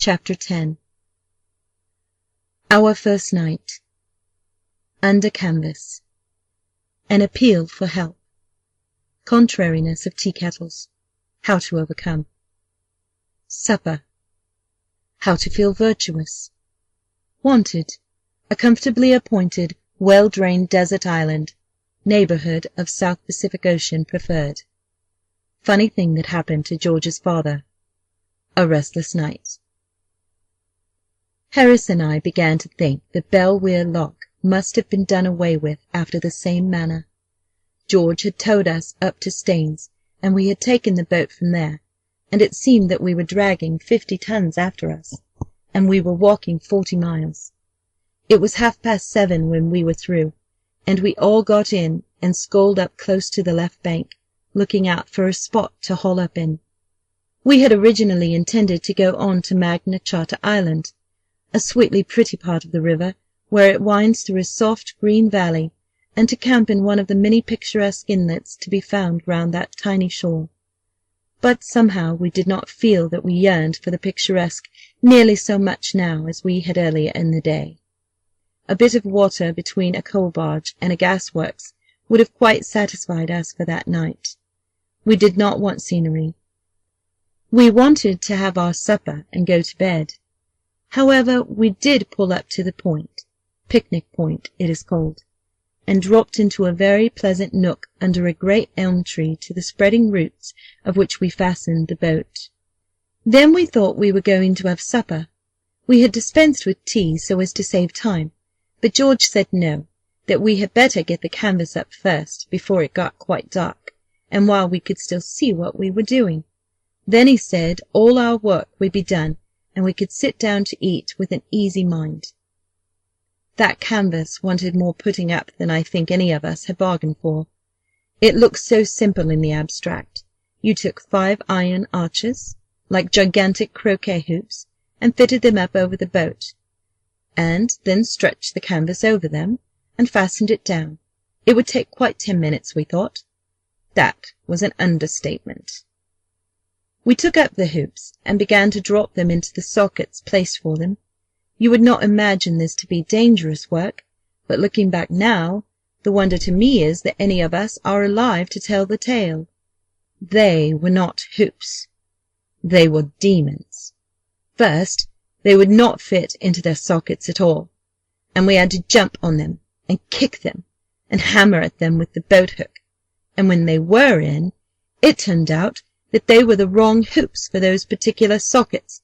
Chapter 10. Our first night. Under canvas. An appeal for help. Contrariness of tea kettles. How to overcome. Supper. How to feel virtuous. Wanted. A comfortably appointed, well-drained desert island. Neighbourhood of South Pacific Ocean preferred. Funny thing that happened to George's father. A restless night. Harris and I began to think that Bell-Weir Lock must have been done away with after the same manner. George had towed us up to Staines, and we had taken the boat from there, and it seemed that we were dragging 50 tons after us, and we were walking 40 miles. It was 7:30 when we were through, and we all got in and sculled up close to the left bank, looking out for a spot to haul up in. We had originally intended to go on to Magna Charta Island, a sweetly pretty part of the river, where it winds through a soft green valley, and to camp in one of the many picturesque inlets to be found round that tiny shore. But somehow we did not feel that we yearned for the picturesque nearly so much now as we had earlier in the day. A bit of water between a coal barge and a gas-works would have quite satisfied us for that night. We did not want scenery. We wanted to have our supper and go to bed. However, we did pull up to the point, Picnic Point it is called, and dropped into a very pleasant nook under a great elm tree, to the spreading roots of which we fastened the boat. Then we thought we were going to have supper. We had dispensed with tea so as to save time, but George said no, that we had better get the canvas up first, before it got quite dark, and while we could still see what we were doing. Then he said all our work would be done, and we could sit down to eat with an easy mind. That canvas wanted more putting up than I think any of us had bargained for. It looked so simple in the abstract. You took 5 iron arches, like gigantic croquet hoops, and fitted them up over the boat, and then stretched the canvas over them, and fastened it down. It would take quite 10 minutes, we thought. That was an understatement. We took up the hoops, and began to drop them into the sockets placed for them. You would not imagine this to be dangerous work, but looking back now, the wonder to me is that any of us are alive to tell the tale. They were not hoops. They were demons. First, they would not fit into their sockets at all, and we had to jump on them, and kick them, and hammer at them with the boat-hook, and when they were in, it turned out that they were the wrong hoops for those particular sockets,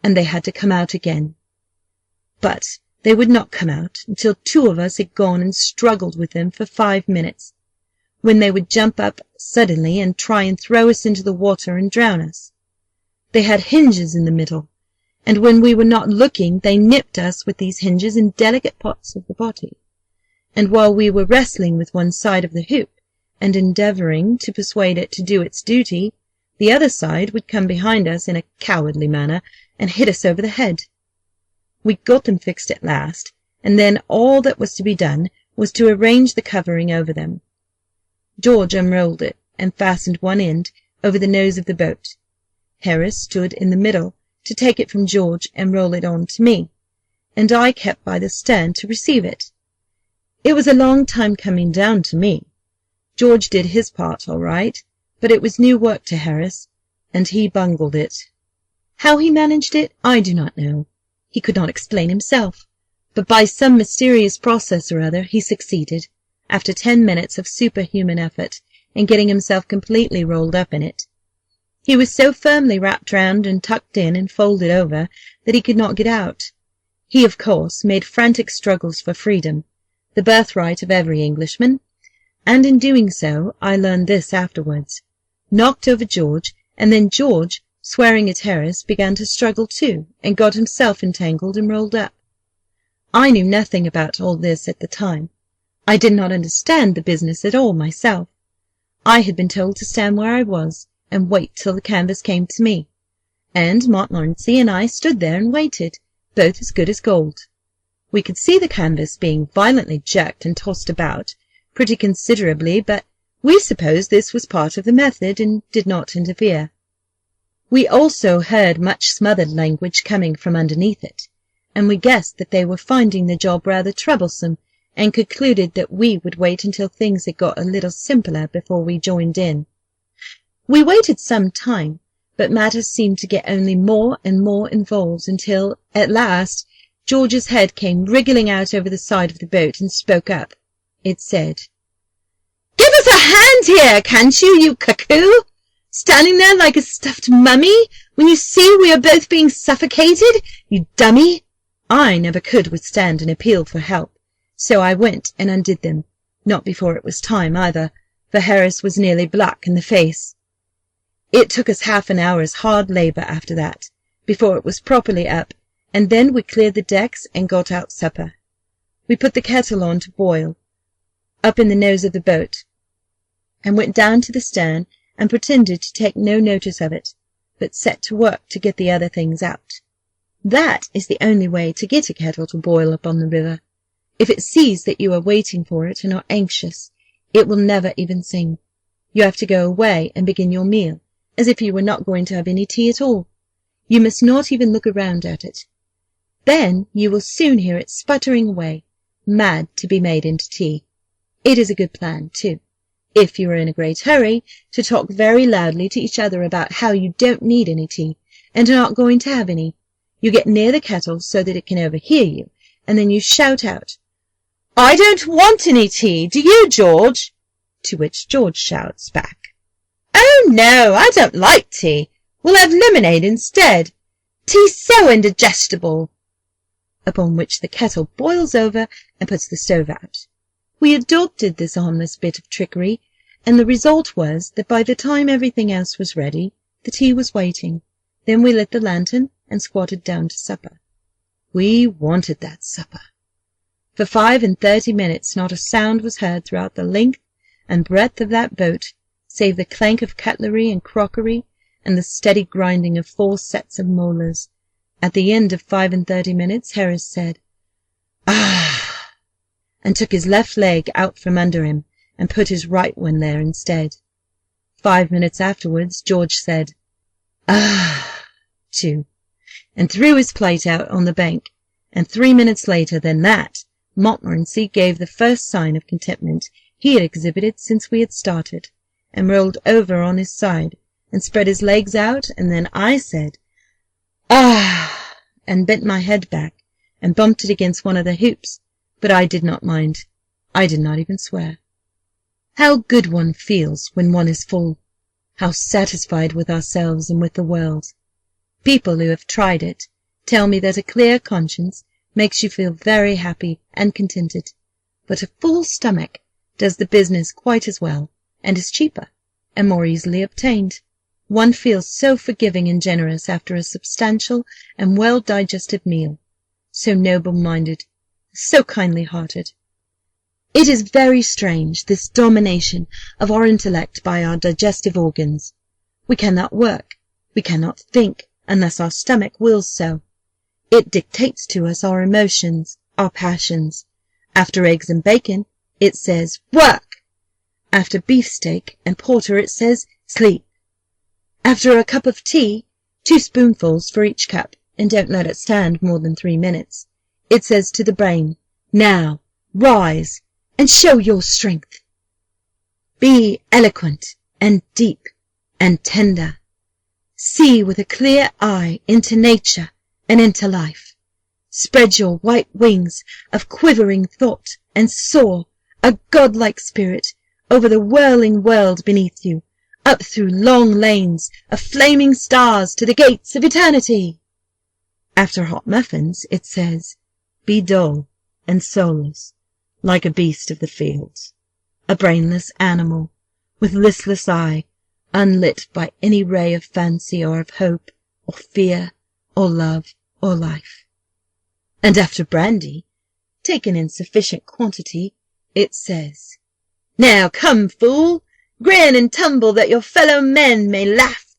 and they had to come out again. But they would not come out until 2 of us had gone and struggled with them for 5 minutes, when they would jump up suddenly and try and throw us into the water and drown us. They had hinges in the middle, and when we were not looking they nipped us with these hinges in delicate parts of the body, and while we were wrestling with one side of the hoop, and endeavouring to persuade it to do its duty, the other side would come behind us in a cowardly manner and hit us over the head. We got them fixed at last, and then all that was to be done was to arrange the covering over them. George unrolled it, and fastened one end over the nose of the boat. Harris stood in the middle to take it from George and roll it on to me, and I kept by the stern to receive it. It was a long time coming down to me. George did his part all right, but it was new work to Harris, and he bungled it. How he managed it, I do not know. He could not explain himself, but by some mysterious process or other he succeeded, after 10 minutes of superhuman effort, in getting himself completely rolled up in it. He was so firmly wrapped round and tucked in and folded over that he could not get out. He, of course, made frantic struggles for freedom, the birthright of every Englishman, and in doing so, I learned this afterwards, knocked over George, and then George, swearing at Harris, began to struggle too, and got himself entangled and rolled up. I knew nothing about all this at the time. I did not understand the business at all myself. I had been told to stand where I was, and wait till the canvas came to me, and Montmorency and I stood there and waited, both as good as gold. We could see the canvas being violently jerked and tossed about, pretty considerably, but we supposed this was part of the method, and did not interfere. We also heard much smothered language coming from underneath it, and we guessed that they were finding the job rather troublesome, and concluded that we would wait until things had got a little simpler before we joined in. We waited some time, but matters seemed to get only more and more involved until, at last, George's head came wriggling out over the side of the boat and spoke up. It said, "Give us a hand here, can't you, you cuckoo? Standing there like a stuffed mummy when you see we are both being suffocated, you dummy." I never could withstand an appeal for help, so I went and undid them, not before it was time either, for Harris was nearly black in the face. It took us half an hour's hard labour after that, before it was properly up, and then we cleared the decks and got out supper. We put the kettle on to boil, up in the nose of the boat, and went down to the stern and pretended to take no notice of it, but set to work to get the other things out. That is the only way to get a kettle to boil up on the river. If it sees that you are waiting for it and are anxious, it will never even sing. You have to go away and begin your meal, as if you were not going to have any tea at all. You must not even look around at it. Then you will soon hear it sputtering away, mad to be made into tea. It is a good plan, too, if you are in a great hurry, to talk very loudly to each other about how you don't need any tea, and are not going to have any. You get near the kettle so that it can overhear you, and then you shout out, "I don't want any tea, do you, George?" To which George shouts back, "Oh, no, I don't like tea. We'll have lemonade instead. Tea's so indigestible." Upon which the kettle boils over and puts the stove out. We adopted this harmless bit of trickery, and the result was that by the time everything else was ready, the tea was waiting. Then we lit the lantern and squatted down to supper. We wanted that supper. For 35 minutes not a sound was heard throughout the length and breadth of that boat, save the clank of cutlery and crockery, and the steady grinding of 4 sets of molars. At the end of 35 minutes Harris said, "Ah!" and took his left leg out from under him, and put his right one there instead. 5 minutes afterwards George said, "Ah!" too, and threw his plate out on the bank, and 3 minutes later than that Montmorency gave the first sign of contentment he had exhibited since we had started, and rolled over on his side, and spread his legs out, and then I said, "Ah!" and bent my head back, and bumped it against one of the hoops, but I did not mind. I did not even swear. How good one feels when one is full! How satisfied with ourselves and with the world! People who have tried it tell me that a clear conscience makes you feel very happy and contented, but a full stomach does the business quite as well, and is cheaper, and more easily obtained. One feels so forgiving and generous after a substantial and well-digested meal, so noble-minded, so kindly-hearted. It is very strange, this domination of our intellect by our digestive organs. We cannot work, we cannot think, unless our stomach wills so. It dictates to us our emotions, our passions. After eggs and bacon, it says, "Work!" After beefsteak and porter, it says, "Sleep!" After a cup of tea, 2 spoonfuls for each cup, and don't let it stand more than 3 minutes, it says to the brain, "Now, rise, and show your strength. Be eloquent, and deep, and tender. See with a clear eye into nature and into life. Spread your white wings of quivering thought, and soar, a godlike spirit, over the whirling world beneath you, up through long lanes of flaming stars to the gates of eternity." After hot muffins, it says, "Be dull and soulless, like a beast of the fields, a brainless animal, with listless eye, unlit by any ray of fancy or of hope, or fear, or love, or life." And after brandy, taken in sufficient quantity, it says, "Now come, fool, grin and tumble that your fellow men may laugh.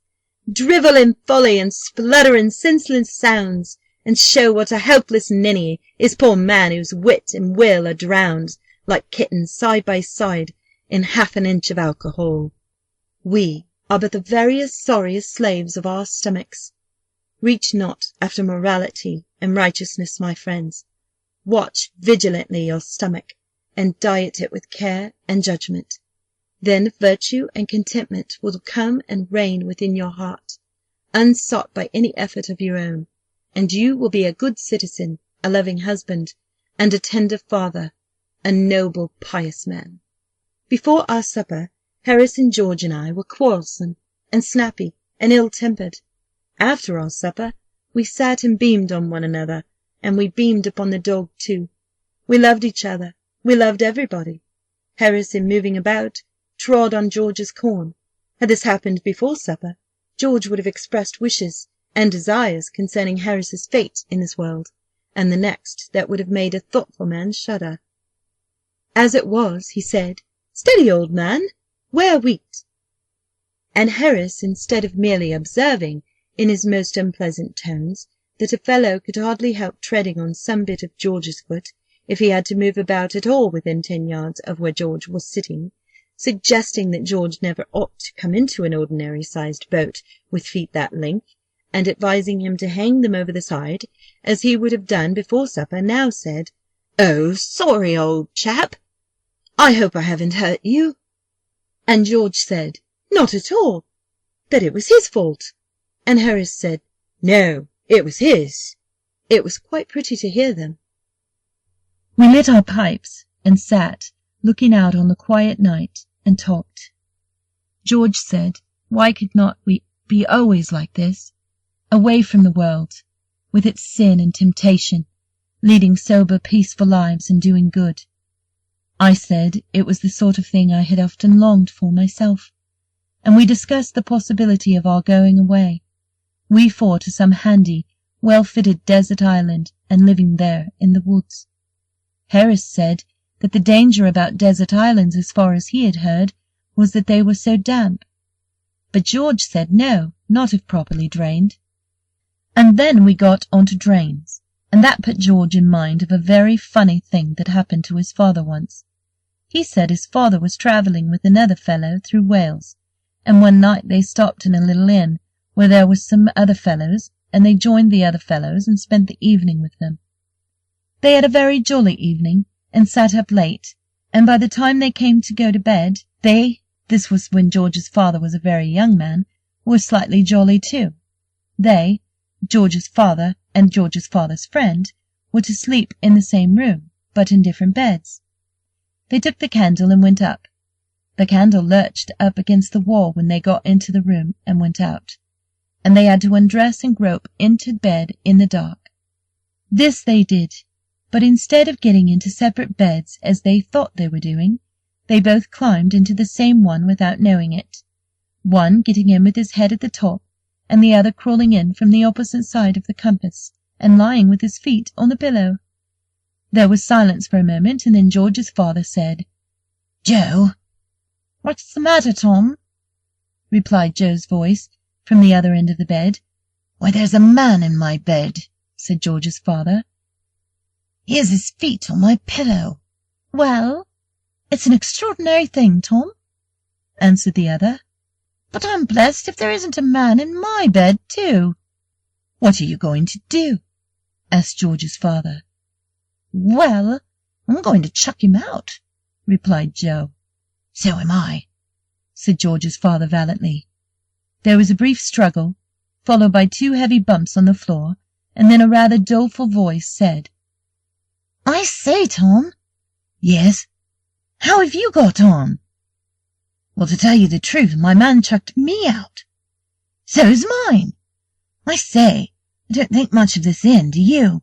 Drivel in folly and splutter in senseless sounds, and show what a helpless ninny is poor man whose wit and will are drowned, like kittens side by side, in half an inch of alcohol. We are but the veriest sorriest slaves of our stomachs. Reach not after morality and righteousness, my friends. Watch vigilantly your stomach, and diet it with care and judgment. Then virtue and contentment will come and reign within your heart, unsought by any effort of your own, and you will be a good citizen, a loving husband, and a tender father, a noble, pious man. Before our supper, Harris and George and I were quarrelsome and snappy and ill-tempered. After our supper, we sat and beamed on one another, and we beamed upon the dog too. We loved each other. We loved everybody. Harris, in moving about, trod on George's corn. Had this happened before supper, George would have expressed wishes and desires concerning Harris's fate in this world and the next that would have made a thoughtful man shudder. As it was, he said, "Steady, old man, wear wheat." And Harris, instead of merely observing, in his most unpleasant tones, that a fellow could hardly help treading on some bit of George's foot if he had to move about at all within 10 yards of where George was sitting, suggesting that George never ought to come into an ordinary-sized boat with feet that length, and advising him to hang them over the side, as he would have done before supper, now said, "Oh, sorry, old chap. I hope I haven't hurt you." And George said, "Not at all," that it was his fault. And Harris said, "No, it was his." It was quite pretty to hear them. We lit our pipes and sat looking out on the quiet night and talked. George said, why could not we be always like this, away from the world, with its sin and temptation, leading sober, peaceful lives and doing good? I said it was the sort of thing I had often longed for myself, and we discussed the possibility of our going away, we four, to some handy, well-fitted desert island and living there in the woods. Harris said that the danger about desert islands, as far as he had heard, was that they were so damp. But George said no, not if properly drained. And then we got on to drains, and that put George in mind of a very funny thing that happened to his father once. He said his father was travelling with another fellow through Wales, and one night they stopped in a little inn where there were some other fellows, and they joined the other fellows and spent the evening with them. They had a very jolly evening, and sat up late, and by the time they came to go to bed, this was when George's father was a very young man, were slightly jolly too. They, George's father and George's father's friend, were to sleep in the same room, but in different beds. They took the candle and went up. The candle lurched up against the wall when they got into the room and went out, and they had to undress and grope into bed in the dark. This they did, but instead of getting into separate beds as they thought they were doing, they both climbed into the same one without knowing it, one getting in with his head at the top, and the other crawling in from the opposite side of the compass, and lying with his feet on the pillow. There was silence for a moment, and then George's father said, "Joe." "What's the matter, Tom?" replied Joe's voice from the other end of the bed. "Why, there's a man in my bed," said George's father. "He has his feet on my pillow." "Well, it's an extraordinary thing, Tom," answered the other. "But I'm blessed if there isn't a man in my bed, too." "What are you going to do?" asked George's father. "Well, I'm going to chuck him out," replied Joe. "So am I," said George's father valiantly. There was a brief struggle, followed by 2 heavy bumps on the floor, and then a rather doleful voice said, "I say, Tom." "Yes?" "How have you got on?" "Well, to tell you the truth, my man chucked me out." "So's mine. I say, I don't think much of this inn, do you?"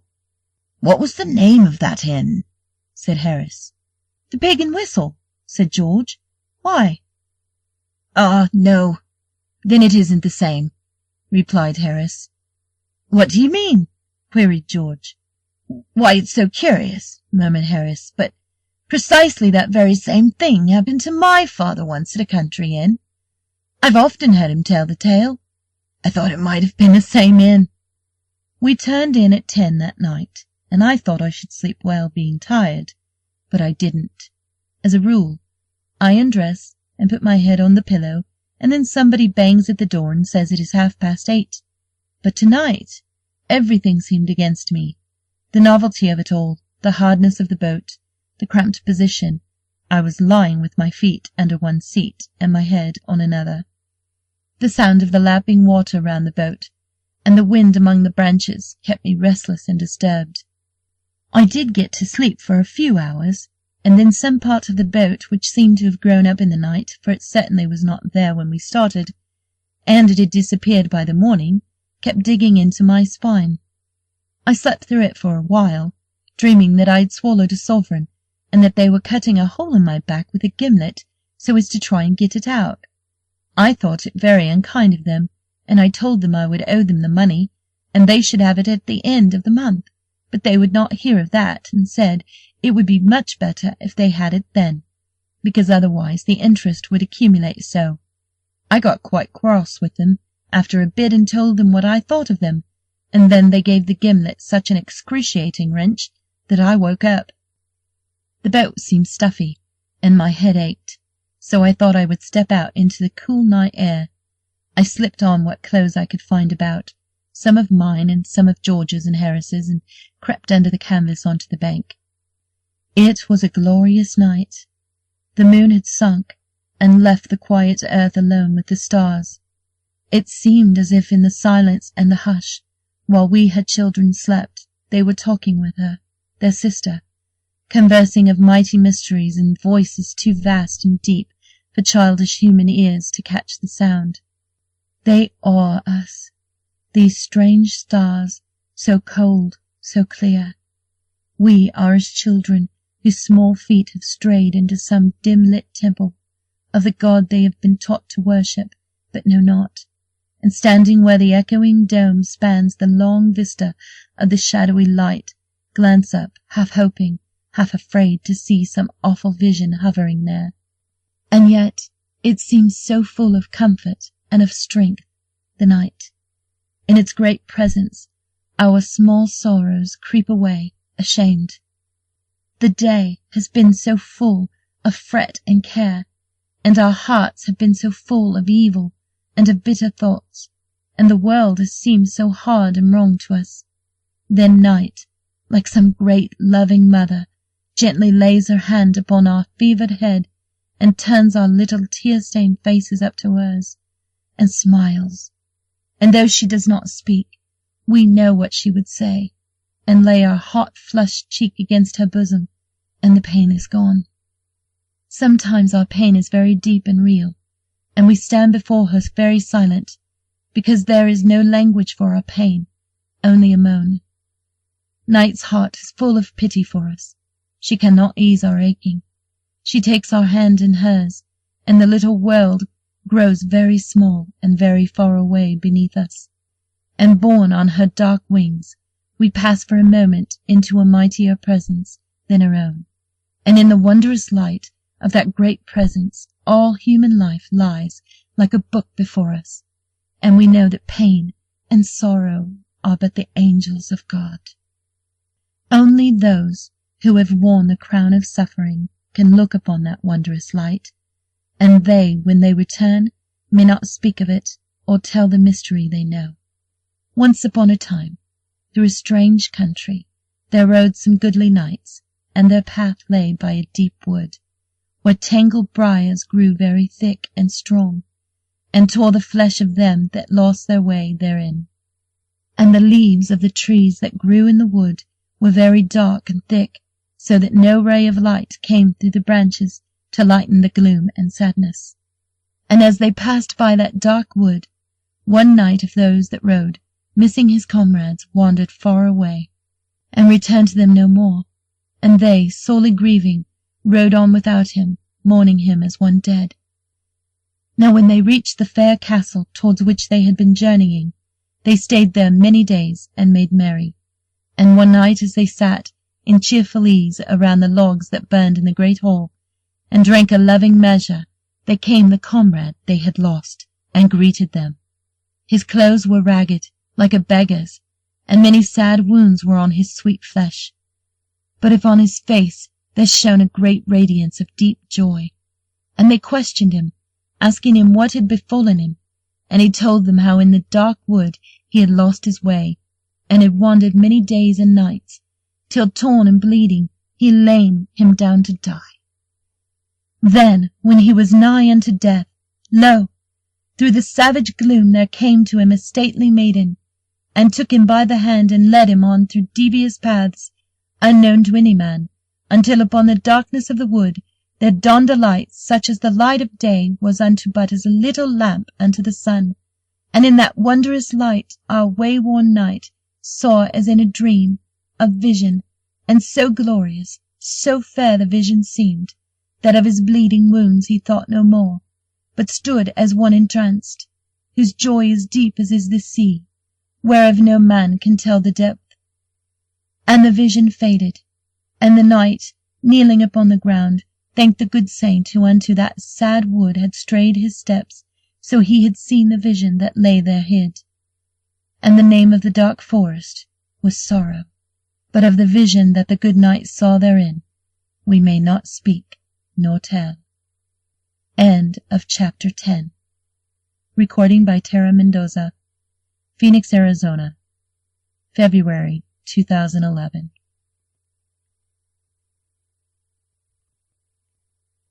"What was the name of that inn?" said Harris. "The Pig and Whistle," said George. "Why?" "Ah, no, then it isn't the same," replied Harris. "What do you mean?" queried George. "Why, it's so curious," murmured Harris, "but precisely that very same thing happened to my father once at a country inn. I've often heard him tell the tale. I thought it might have been the same inn." We turned in at 10 that night, and I thought I should sleep well, being tired, but I didn't. As a rule, I undressed and put my head on the pillow and then somebody bangs at the door and says it is 8:30. But tonight everything seemed against me. The novelty of it all, the hardness of the boat, the cramped position. I was lying with my feet under one seat and my head on another. The sound of the lapping water round the boat, and the wind among the branches, kept me restless and disturbed. I did get to sleep for a few hours, and then some part of the boat, which seemed to have grown up in the night, for it certainly was not there when we started, and it had disappeared by the morning, kept digging into my spine. I slept through it for a while, dreaming that I had swallowed a sovereign, and that they were cutting a hole in my back with a gimlet so as to try and get it out. I thought it very unkind of them, and I told them I would owe them the money, and they should have it at the end of the month, but they would not hear of that, and said it would be much better if they had it then, because otherwise the interest would accumulate so. I got quite cross with them after a bit and told them what I thought of them, and then they gave the gimlet such an excruciating wrench that I woke up. The boat seemed stuffy, and my head ached, so I thought I would step out into the cool night air. I slipped on what clothes I could find about, some of mine and some of George's and Harris's, and crept under the canvas onto the bank. It was a glorious night. The moon had sunk and left the quiet earth alone with the stars. It seemed as if in the silence and the hush, while we had children slept, they were talking with her, their sister, conversing of mighty mysteries in voices too vast and deep for childish human ears to catch the sound. They awe us, these strange stars, so cold, so clear. We are as children whose small feet have strayed into some dim-lit temple of the God they have been taught to worship, but know not, and standing where the echoing dome spans the long vista of the shadowy light, glance up, half hoping, half afraid to see some awful vision hovering there. And yet it seems so full of comfort and of strength, the night. In its great presence our small sorrows creep away, ashamed. The day has been so full of fret and care, and our hearts have been so full of evil and of bitter thoughts, and the world has seemed so hard and wrong to us. Then night, like some great loving mother, gently lays her hand upon our fevered head and turns our little tear-stained faces up to hers, and smiles. And though she does not speak, we know what she would say, and lay our hot flushed cheek against her bosom, and the pain is gone. Sometimes our pain is very deep and real, and we stand before her very silent, because there is no language for our pain, only a moan. Night's heart is full of pity for us. She cannot ease our aching. She takes our hand in hers, and the little world grows very small and very far away beneath us, and borne on her dark wings we pass for a moment into a mightier presence than our own, and in the wondrous light of that great presence all human life lies like a book before us, and we know that pain and sorrow are but the angels of God. Only those who have worn the crown of suffering can look upon that wondrous light, and they, when they return, may not speak of it or tell the mystery they know. Once upon a time, through a strange country, there rode some goodly knights, and their path lay by a deep wood, where tangled briars grew very thick and strong, and tore the flesh of them that lost their way therein. And the leaves of the trees that grew in the wood were very dark and thick, so that no ray of light came through the branches to lighten the gloom and sadness. And as they passed by that dark wood, one knight of those that rode, missing his comrades, wandered far away, and returned to them no more, and they, sorely grieving, rode on without him, mourning him as one dead. Now when they reached the fair castle towards which they had been journeying, they stayed there many days and made merry. And one night as they sat in cheerful ease around the logs that burned in the great hall, and drank a loving measure, there came the comrade they had lost, and greeted them. His clothes were ragged, like a beggar's, and many sad wounds were on his sweet flesh. But upon his face there shone a great radiance of deep joy, and they questioned him, asking him what had befallen him, and he told them how in the dark wood he had lost his way, and had wandered many days and nights, till, torn and bleeding, he laid him down to die. Then, when he was nigh unto death, lo! through the savage gloom there came to him a stately maiden, and took him by the hand and led him on through devious paths, unknown to any man, until upon the darkness of the wood there dawned a light such as the light of day was unto but as a little lamp unto the sun, and in that wondrous light our wayworn knight saw as in a dream a vision, and so glorious, so fair the vision seemed, that of his bleeding wounds he thought no more, but stood as one entranced, whose joy is deep as is the sea, whereof no man can tell the depth. And the vision faded, and the knight, kneeling upon the ground, thanked the good saint who unto that sad wood had strayed his steps, so he had seen the vision that lay there hid. And the name of the dark forest was Sorrow, but of the vision that the good knight saw therein we may not speak nor tell. End of chapter 10. Recording by Tara Mendoza, Phoenix, Arizona, February 2011.